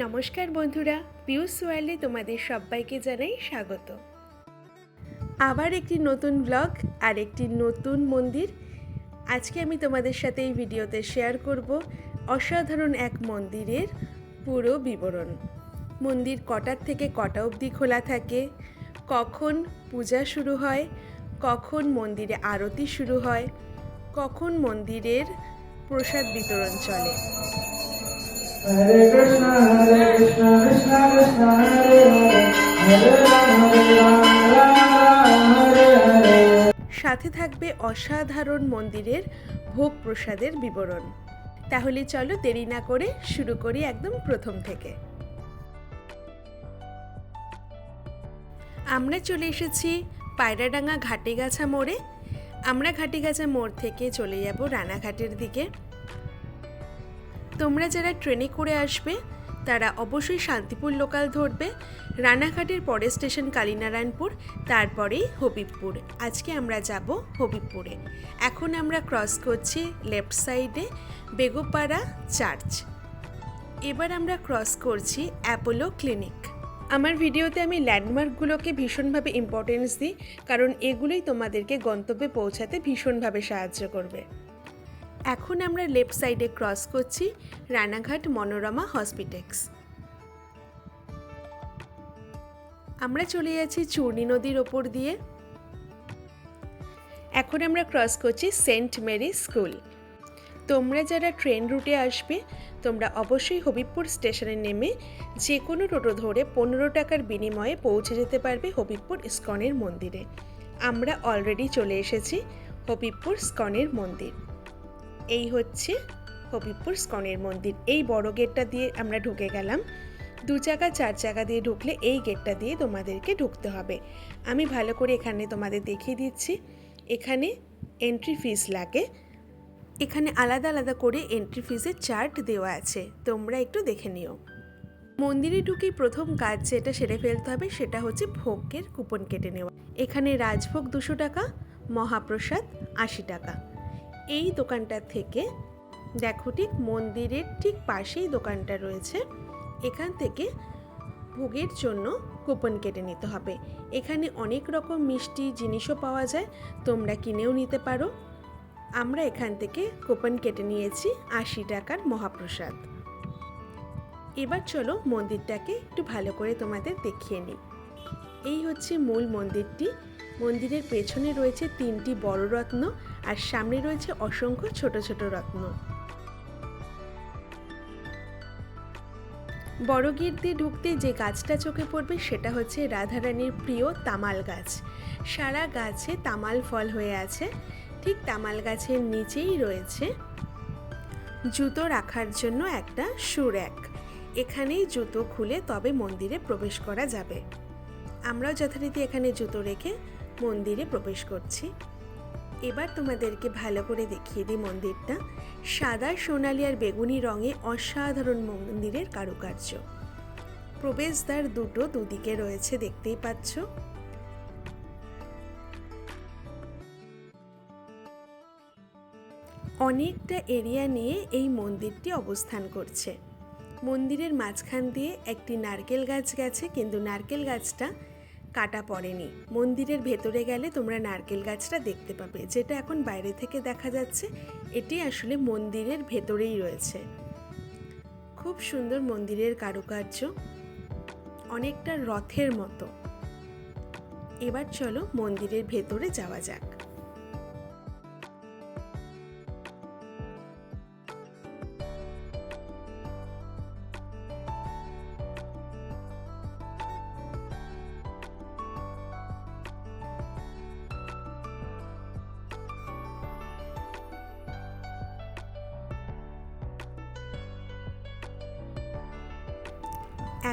নমস্কার বন্ধুরা, পিউস ওয়ার্ল্ডে তোমাদের সবাইকে জানাই স্বাগত। আবার একটি নতুন ব্লগ আর একটি নতুন মন্দির। আজকে আমি তোমাদের সাথে এই ভিডিওতে শেয়ার করব অসাধারণ এক মন্দিরের পুরো বিবরণ। মন্দির কটার থেকে কটা অবধি খোলা থাকে, কখন পূজা শুরু হয়, কখন মন্দিরে আরতি শুরু হয়, কখন মন্দিরের প্রসাদ বিতরণ চলে। হরে কৃষ্ণ কৃষ্ণ কৃষ্ণ হরে হরে হরে রাম রাম রাম হরে হরে। সাথে থাকবে অসাধারণ মন্দিরের ভোগ প্রসাদের বিবরণ। তাহলে চলো দেরি না করে শুরু করি একদম প্রথম থেকে। আমরা চলে এসেছি পায়রাডাঙ্গা ঘাটিগাছা মোড়ে। আমরা ঘাটিগাছা মোড় থেকে চলে যাব রানাঘাটের দিকে। তোমরা যারা ট্রেনে করে আসবে তারা অবশ্যই শান্তিপুর লোকাল ধরবে। রানাঘাটের পরের স্টেশন কালীনারায়ণপুর, তারপরেই হবিবপুর। আজকে আমরা যাব হবিবপুরে। এখন আমরা ক্রস করছি লেফট সাইডে বেগোপাড়া চার্চ। এবার আমরা ক্রস করছি অ্যাপোলো ক্লিনিক। আমার ভিডিওতে আমি ল্যান্ডমার্কগুলোকে ভীষণভাবে ইম্পর্টেন্স দিই, কারণ এগুলোই তোমাদেরকে গন্তব্যে পৌঁছাতে ভীষণভাবে সাহায্য করবে। এখন আমরা লেফট সাইডে ক্রস করছি রানাঘাট মনোরমা হসপিটেক্স। আমরা চলে যাচ্ছি চূর্ণী নদীর ওপর দিয়ে। এখন আমরা ক্রস করছি সেন্ট মেরি স্কুল। তোমরা যারা ট্রেন রুটে আসবে তোমরা অবশ্যই হবিবপুর স্টেশনে নেমে যে কোনো টোটো ধরে 15 টাকার বিনিময়ে পৌঁছে যেতে পারবে হবিবপুর ইস্কনের মন্দিরে। আমরা অলরেডি চলে এসেছি হবিবপুর ইস্কনের মন্দির। এই হচ্ছে হবিবপুর ইস্কনের মন্দির। এই বড় গেটটা দিয়ে আমরা ঢুকে গেলাম। 2 চাকা 4 চাকা দিয়ে ঢুকলে এই গেটটা দিয়ে তোমাদেরকে ঢুকতে হবে। আমি ভালো করে এখানে তোমাদের দেখিয়ে দিচ্ছি। এখানে এন্ট্রি ফিস লাগে। এখানে আলাদা আলাদা করে এন্ট্রি ফিসের চার্ট দেওয়া আছে, তোমরা একটু দেখে নিও। মন্দিরে ঢুকেই প্রথম কাজ যেটা সেরে ফেলতে হবে সেটা হচ্ছে ভোগের কুপন কেটে নেওয়া। এখানে রাজভোগ 200 টাকা, মহাপ্রসাদ 80 টাকা। এই দোকানটা থেকে দেখো, ঠিক মন্দিরের ঠিক পাশেই দোকানটা রয়েছে। এখান থেকে ভোগের জন্য কুপন কেটে নিতে হবে। এখানে অনেক রকম মিষ্টি জিনিসও পাওয়া যায়, তোমরা কিনেও নিতে পারো। আমরা এখান থেকে কুপন কেটে নিয়েছি 80 টাকার মহাপ্রসাদ। এবার চলো মন্দিরটাকে একটু ভালো করে তোমাদের দেখিয়ে নিই। এই হচ্ছে মূল মন্দিরটি। মন্দিরের পেছনে রয়েছে 3টি বড় রত্ন আর সামনে রয়েছে অসংখ্য ছোট ছোট রত্ন। বড় গেট দিয়ে ঢুকতে যে গাছটা চোখে পড়বে সেটা হচ্ছে রাধারানীর প্রিয় তামাল গাছ। সারা গাছে তামাল ফল হয়ে আছে। ঠিক তামাল গাছের নিচেই রয়েছে জুতো রাখার জন্য একটা শু র্যাক। এখানেই জুতো খুলে তবে মন্দিরে প্রবেশ করা যাবে। আমরাও যথারীতি এখানে জুতো রেখে মন্দিরে প্রবেশ করছি। এবার তোমাদেরকে ভালো করে দেখিয়ে দিই মন্দিরটা। সাদা, সোনালি আর বেগুনি রঙে অসাধারণ মন্দিরের কারুকার্য। প্রবেশদ্বার দুটো দুদিকে রয়েছে, দেখতেই পাচ্ছ। অনেকটা এরিয়া নিয়ে এই মন্দিরটি অবস্থান করছে। মন্দিরের মাঝখান দিয়ে একটি নারকেল গাছ গেছে, কিন্তু নারকেল গাছটা কাটা পড়েনি। মন্দিরের ভেতরে গেলে তোমরা নারকেল গাছটা দেখতে পাবে। যেটা এখন বাইরে থেকে দেখা যাচ্ছে এটি আসলে মন্দিরের ভেতরেই রয়েছে। খুব সুন্দর মন্দিরের কারুকার্য, অনেকটা রথের মতো। এবার চলো মন্দিরের ভেতরে যাওয়া যাক।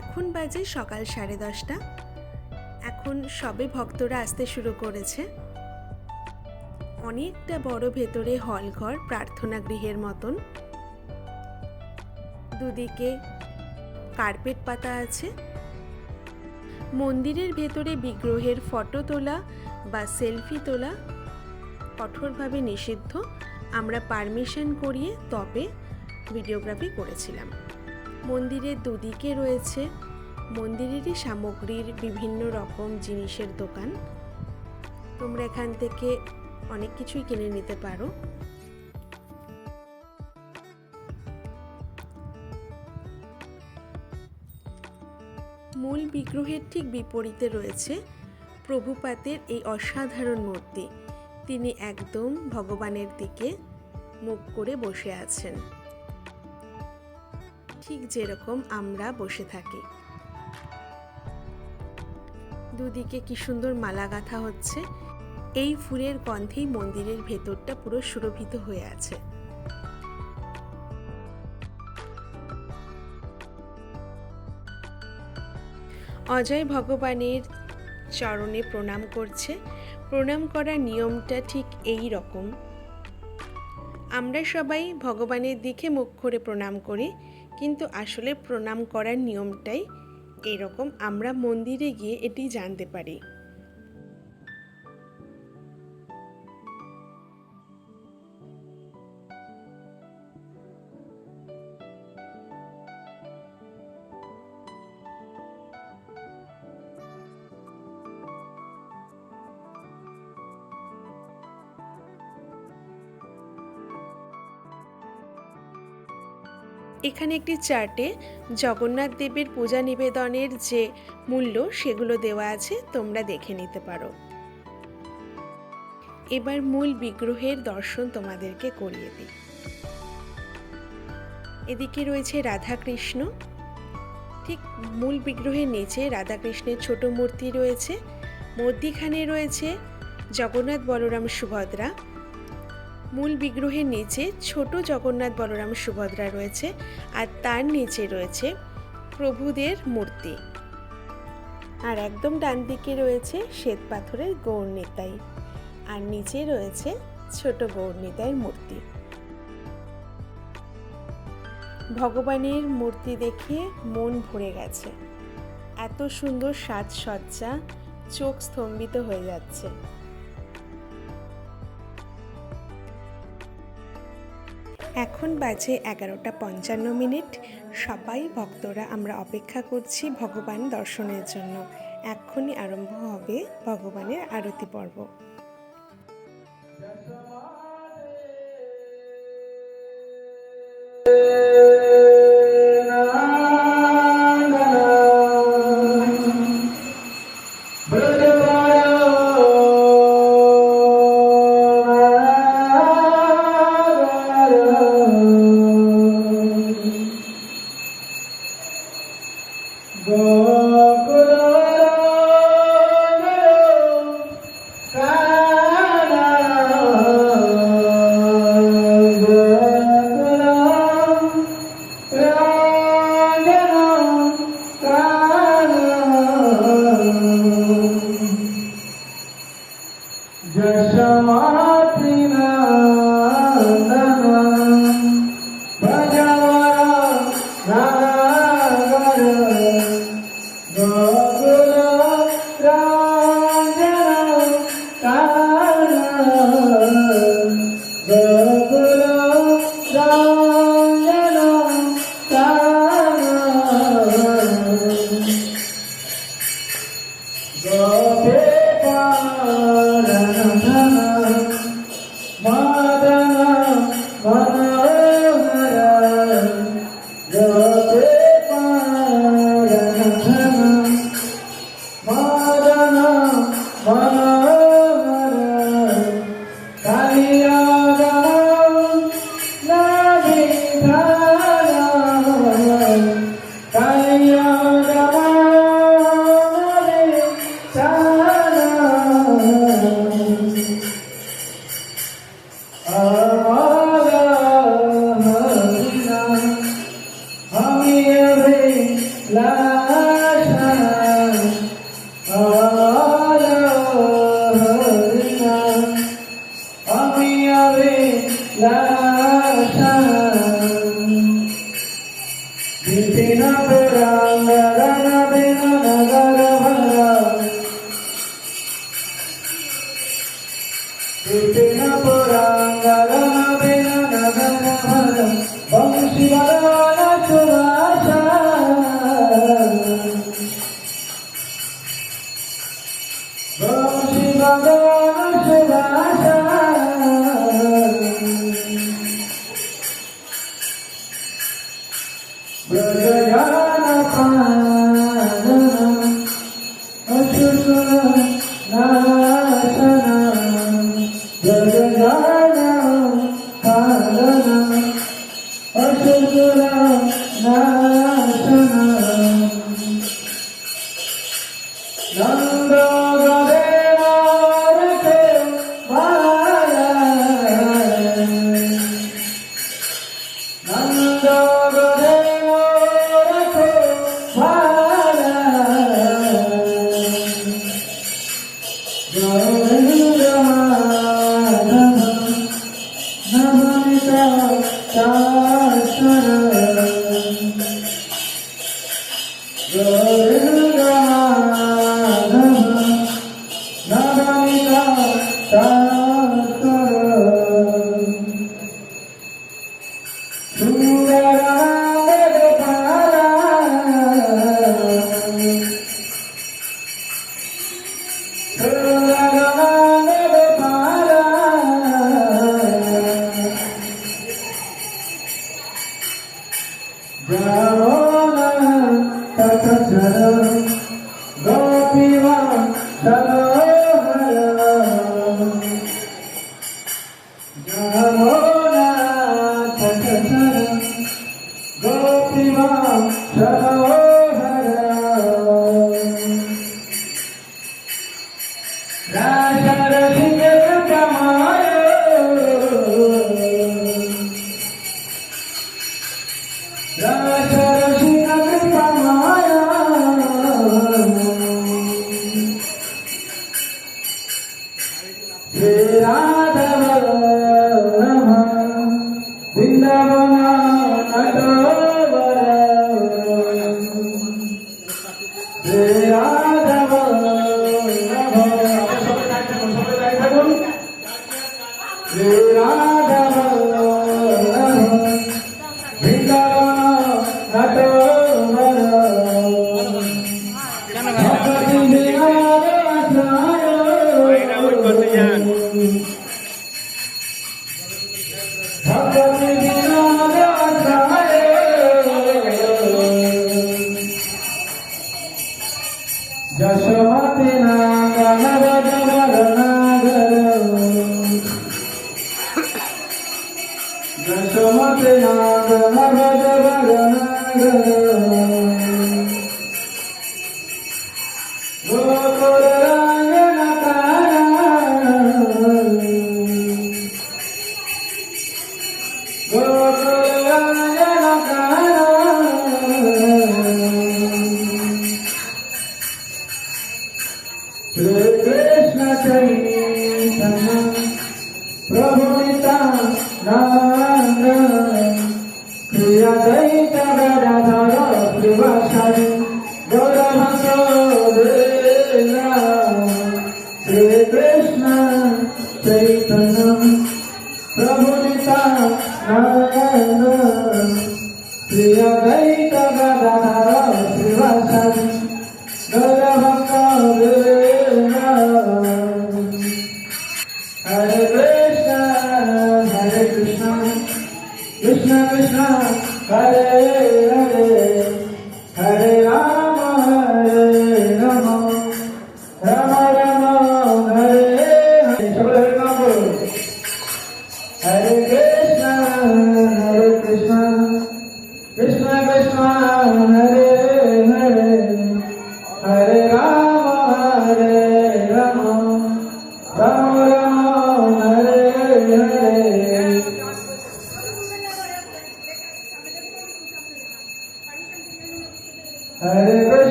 এখন বাজে সকাল 10:30। এখন সবে ভক্তরা আসতে শুরু করেছে। অনেকটা বড় ভেতরে হলঘর, প্রার্থনা গৃহের মতন। দুদিকে কার্পেট পাতা আছে। মন্দিরের ভেতরে বিগ্রহের ফটো তোলা বা সেলফি তোলা কঠোরভাবে নিষিদ্ধ। আমরা পারমিশন করিয়ে তবে ভিডিওগ্রাফি করেছিলাম। মন্দিরের দুদিকে রয়েছে মন্দিরেরই সামগ্রীর বিভিন্ন রকম জিনিসের দোকান। তোমরা এখান থেকে অনেক কিছুই কিনে নিতে পারো। মূল বিগ্রহের ঠিক বিপরীতে রয়েছে প্রভুপাদের এই অসাধারণ মূর্তি। তিনি একদম ভগবানের দিকে মুখ করে বসে আছেন, ঠিক যেরকম আমরা বসে থাকি। দুদিকে কি সুন্দর মালা গাঁথা হচ্ছে। এই ফুলের গন্ধেই মন্দিরের ভেতরটা পুরো সুরভিত হয়ে আছে। অজয় ভগবানের চরণে প্রণাম করছে। প্রণাম করার নিয়মটা ঠিক এই রকম। আমরা সবাই ভগবানের দিকে মুখ করে প্রণাম করি, কিন্তু আসলে প্রণাম করার নিয়মটাই এরকম। আমরা মন্দিরে গিয়ে এটি জানতে পারি। এখানে একটি চার্টে জগন্নাথ দেবের পূজা নিবেদনের যে মূল্য সেগুলো দেওয়া আছে, তোমরা দেখে নিতে পারো। এবার মূল বিগ্রহের দর্শন তোমাদেরকে করিয়ে দিই। এদিকে রয়েছে রাধাকৃষ্ণ। ঠিক মূল বিগ্রহের নিচে রাধাকৃষ্ণের ছোট মূর্তি রয়েছে। মধ্যিখানে রয়েছে জগন্নাথ বলরাম সুভদ্রা। মূল বিগ্রহের নিচে ছোট জগন্নাথ বলরাম সুভদ্রা রয়েছে, আর তার নিচে রয়েছে প্রভুদের মূর্তি। আর একদম ডান দিকে রয়েছে শ্বেত পাথরের গৌরনিতাই, আর নিচে রয়েছে ছোট গৌরনিতাইয়ের মূর্তি। ভগবানের মূর্তি দেখে মন ভরে গেছে। এত সুন্দর সাজসজ্জা, চোখ স্তম্ভিত হয়ে যাচ্ছে। এখন বাজে 11:55। সবাই ভক্তরা আমরা অপেক্ষা করছি ভগবান দর্শনের জন্য। এক্ষুনি আরম্ভ হবে ভগবানের আরতি পর্ব।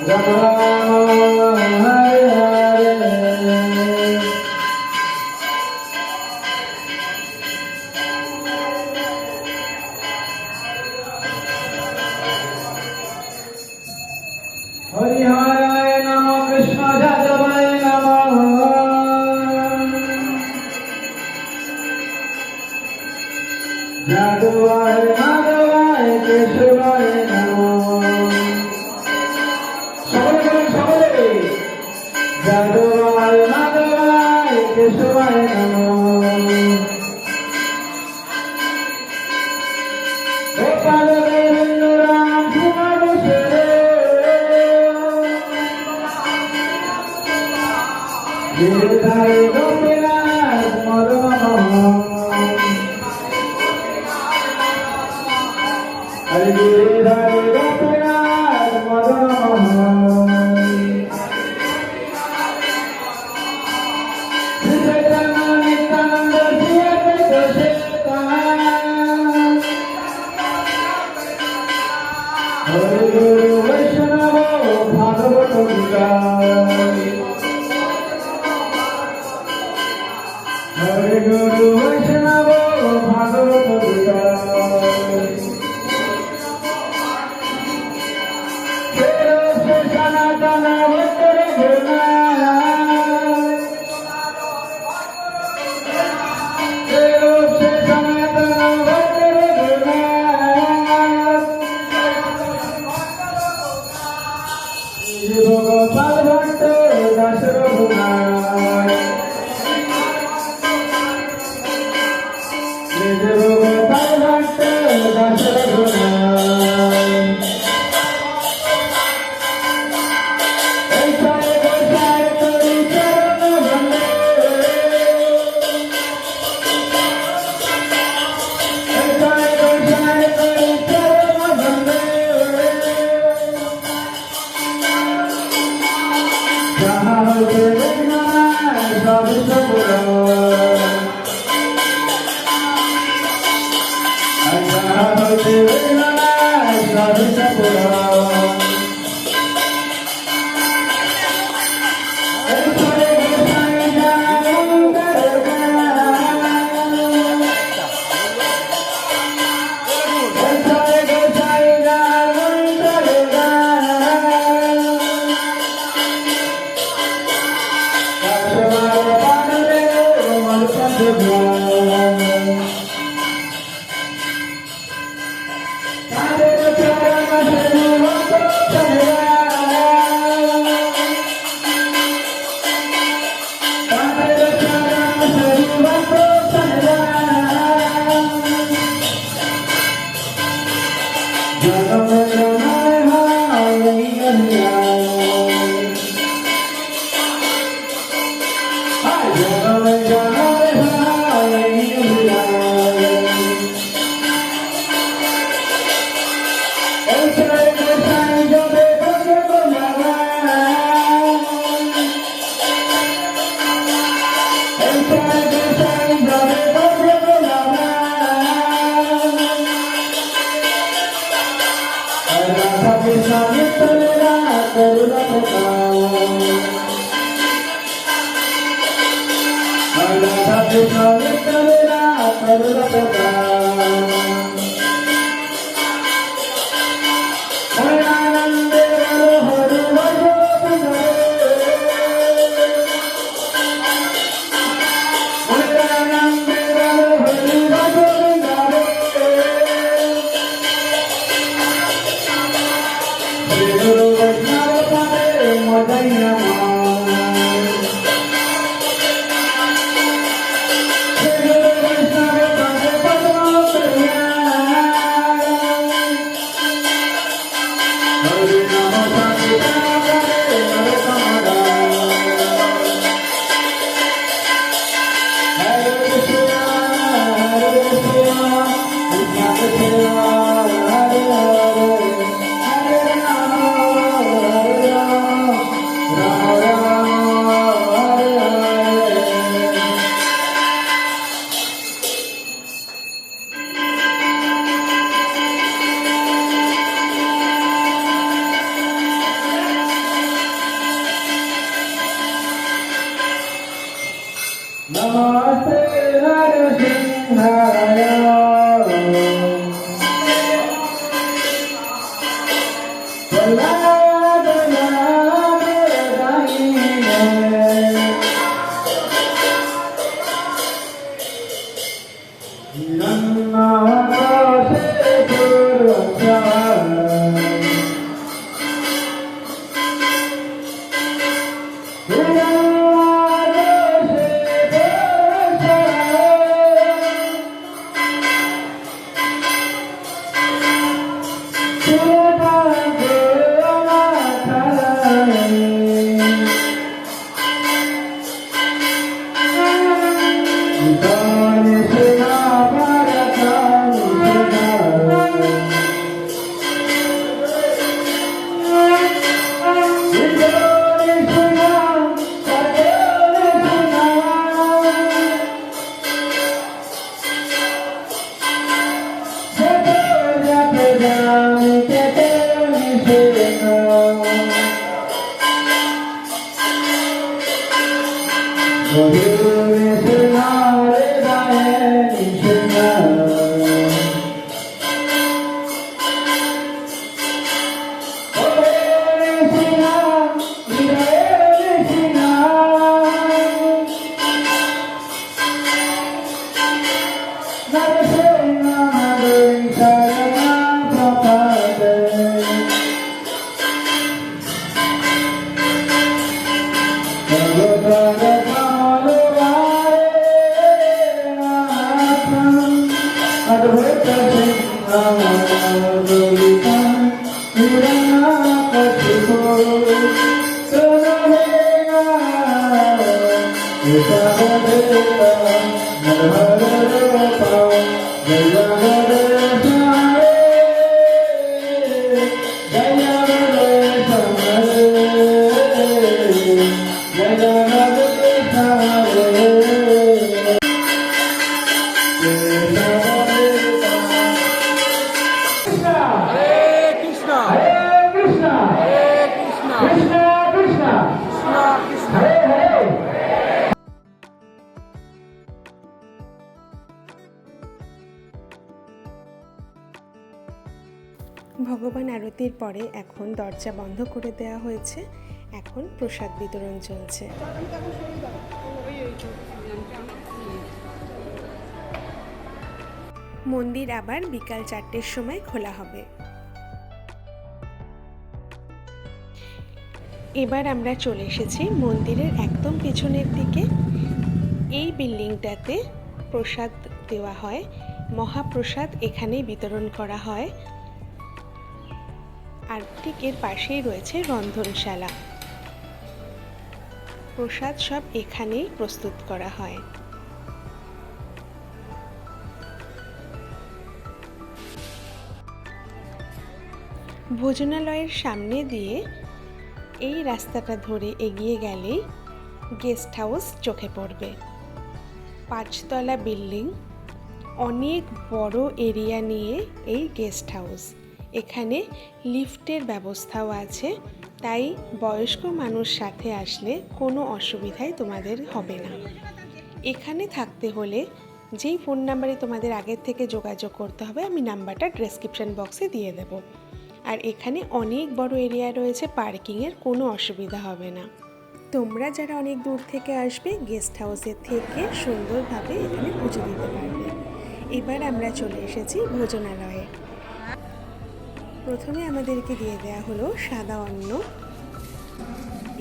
Ram Ram Hare Hare. Hariharaya Namo Krishna Jadavaya Namo. Jadavaya Madhavaya Keshavaya Namo. Sabale. Jadavaya Madhavaya Keshavaya Namo. Gopala Govinda Ram Kumar Sere. Giridhari Gopinath Madhava. Hari Giridhari Gopinath Madhava. Shri Chaitanya Nityananda Shri Advaita Chaitanya. Hari Guru Vaishnava Bhagavata Gita. Hare Guru Vaishnava Bhagavata Gita. Kero se Sanatana Vattara Guna. Kero se Sanatana Vattara Guna. Jiva Gopal Bhatto Dasara Guna. Hare ভগবান আরতির পরে এখন দরজা বন্ধ করে দেওয়া হয়েছে। এখন প্রসাদ বিতরণ চলছে। মন্দির আবার বিকাল 4টের সময় খোলা হবে। এবার আমরা চলে এসেছি মন্দিরের একদম পেছনের দিকে। এই বিল্ডিংটাতে প্রসাদ দেওয়া হয়, মহাপ্রসাদ এখানেই বিতরণ করা হয়। আর ঠিক এর পাশেই রয়েছে রন্ধনশালা। প্রসাদ সব এখানেই প্রস্তুত করা হয়। ভোজনালয়ের সামনে দিয়ে এই রাস্তাটা ধরে এগিয়ে গেলেই গেস্ট হাউস চোখে পড়বে। 5তলা বিল্ডিং, অনেক বড় এরিয়া নিয়ে এই গেস্ট হাউস। এখানে লিফটের ব্যবস্থাও আছে, তাই বয়স্ক মানুষ সাথে আসলে কোনো অসুবিধাই তোমাদের হবে না। এখানে থাকতে হলে যেই ফোন নাম্বারে তোমাদের আগের থেকে যোগাযোগ করতে হবে, আমি নাম্বারটা ডেসক্রিপশন বক্সে দিয়ে দেব। আর এখানে অনেক বড় এরিয়া রয়েছে, পার্কিংয়ের কোনো অসুবিধা হবে না। তোমরা যারা অনেক দূর থেকে আসবে, গেস্ট হাউসের থেকে সুন্দরভাবে এখানে পুজো দিতে পারবে। এবার আমরা চলে এসেছি ভোজনালয়ে। প্রথমে আমাদেরকে দিয়ে দেওয়া হলো সাদা অন্ন,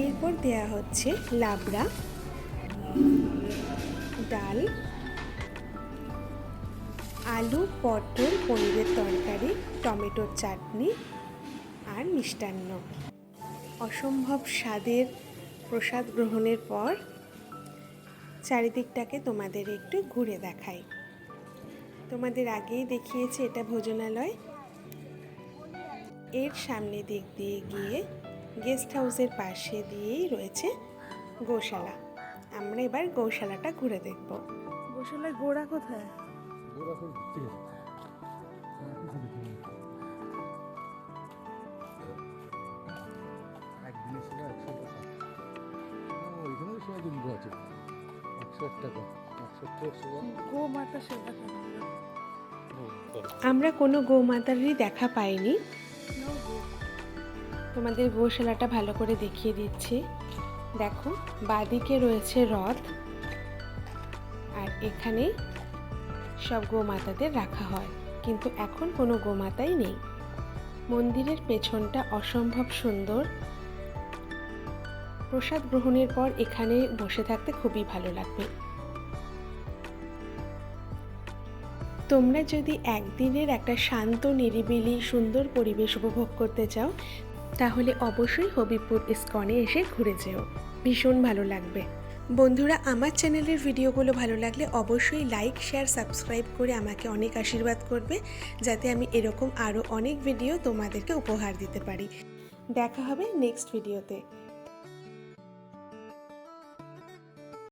এরপর দেয়া হচ্ছে লাবড়া, ডাল, আলু, পটল, পনিরের তরকারি, টমেটোর চাটনি আর মিষ্টান্ন। অসম্ভব স্বাদের প্রসাদ গ্রহণের পর চারিদিকটাকে তোমাদের একটু ঘুরে দেখাই। তোমাদের আগেই দেখিয়েছি এটা ভোজনালয়। এর সামনে দিক দিয়ে গিয়ে গেস্ট হাউসের পাশে দিয়েই রয়েছে গোশালা। আমরা এবার গোশালাটা ঘুরে দেখব। গোশালার গোড়া কোথায়? একদিনে ছিল 100 টাকা। ওইখানেও সময় কিন্তু আছে 101 টাকা। গোমাতা সেবা করা হলো। আমরা কোনো গোমাতারই দেখা পাইনি। No go। তোমাদের গোশালাটা ভালো করে দেখিয়ে দিচ্ছি। দেখো, বাঁদিকে রয়েছে রথ, আর এখানে সব গোমাতাদের রাখা হয়, কিন্তু এখন কোনো গোমাতাই নেই। মন্দিরের পেছনটা অসম্ভব সুন্দর। প্রসাদ গ্রহণের পর এখানে বসে থাকতে খুবই ভালো লাগবে। তোমরা যদি একদিনের একটা শান্ত, নিরিবিলি, সুন্দর পরিবেশ উপভোগ করতে চাও, তাহলে অবশ্যই হবিবপুর ইস্কনে এসে ঘুরে যেও, ভীষণ ভালো লাগবে। বন্ধুরা, আমার চ্যানেলের ভিডিওগুলো ভালো লাগলে অবশ্যই লাইক, শেয়ার, সাবস্ক্রাইব করে আমাকে অনেক আশীর্বাদ করবে, যাতে আমি এরকম আরও অনেক ভিডিও তোমাদেরকে উপহার দিতে পারি। দেখা হবে নেক্সট ভিডিওতে।